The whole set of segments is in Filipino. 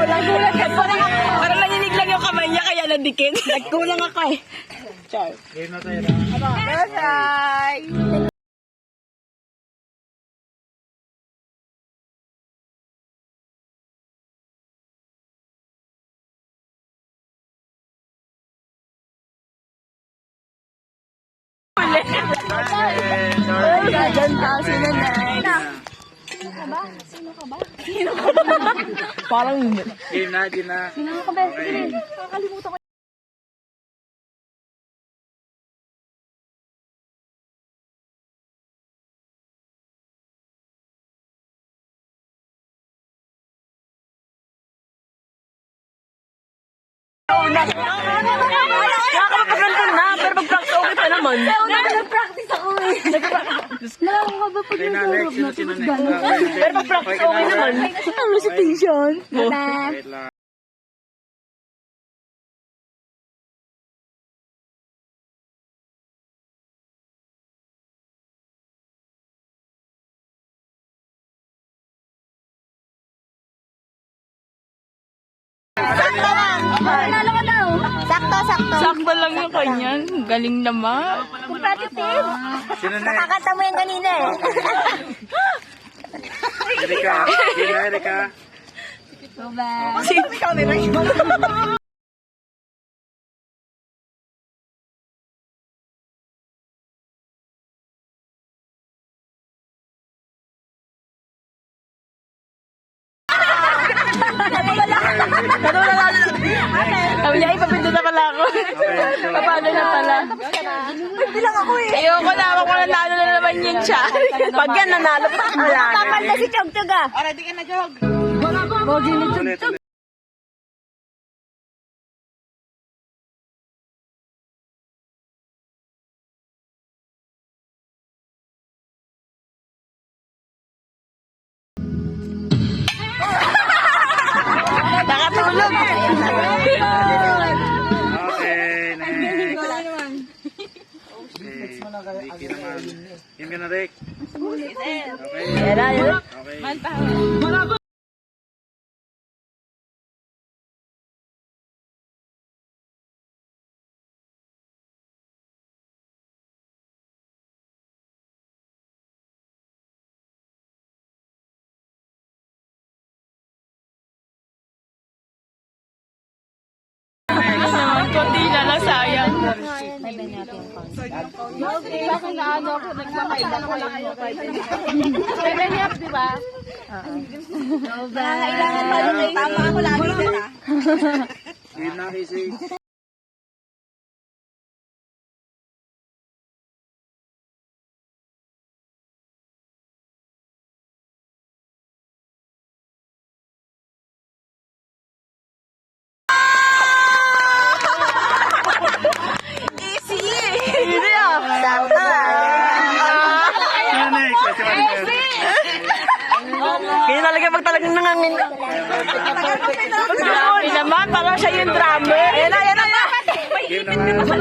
Nagulat ka pa rin. Parang nanginig lang yung kamay niya kaya nadikit. Nagkulang ako eh. Char. Game na tayo na. Bye! Gaganda si Nanay. Sino ka ba? Sino ka ba? Sino ka ba? Parang Game na, game na. sino ka ba? Sige, nakakalimutan ko. Nakakapagandang na, pero mag-practice okay pa naman. Nag-practice ako eh. Nalala ka ba pag Next, sino next? pero mag-practice okay naman. Ang recitation. Wait lang. Nanalo ka daw. Sakto. Sakto lang yung kanyan. Galing naman. Competitive. Sino next? Nakakanta mo yung kanina eh. Erika. Game na, Erika. Ikaw nila. Sabi niya, ipapindot na pala ako. Paano na pala? May bilang ako eh. Ayoko na, ako nanalo na naman yun siya. Pag yan nanalo pa. Tapan na si Chog-Chog ah. Ulit, ulit. Nakatulog. Okay, next. Okay, Ricky naman. Game ka na, Rick. Okay. Okay. Kundi na lang sayang. Bakit na ano ako nagmamailang ko lang yung Pwede di ba? Kailangan pa rin tama ako lagi din ah. Game na, Casey. Sakto Sino next? Kasi Maribel. Kaya talaga pag talagang nangangin. Grabe naman, parang siya yung drummer. Ayan na. Game naman.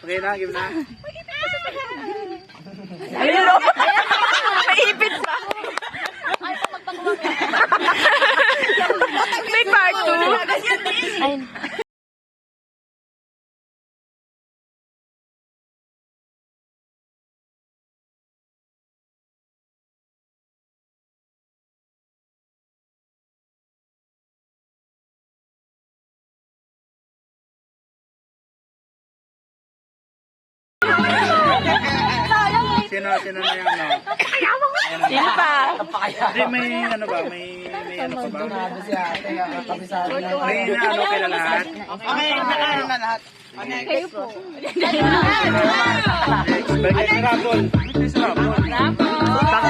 Okay na, game na. Ayun o. May ipit pa. May part 2. Sino na yung ano? Sino pa? Hindi, may ano ba? May ano pa ba? May ano kila lahat? Okay, nakano na lahat. Kayo po. Next, balik sa Rapol. Sa Rapol.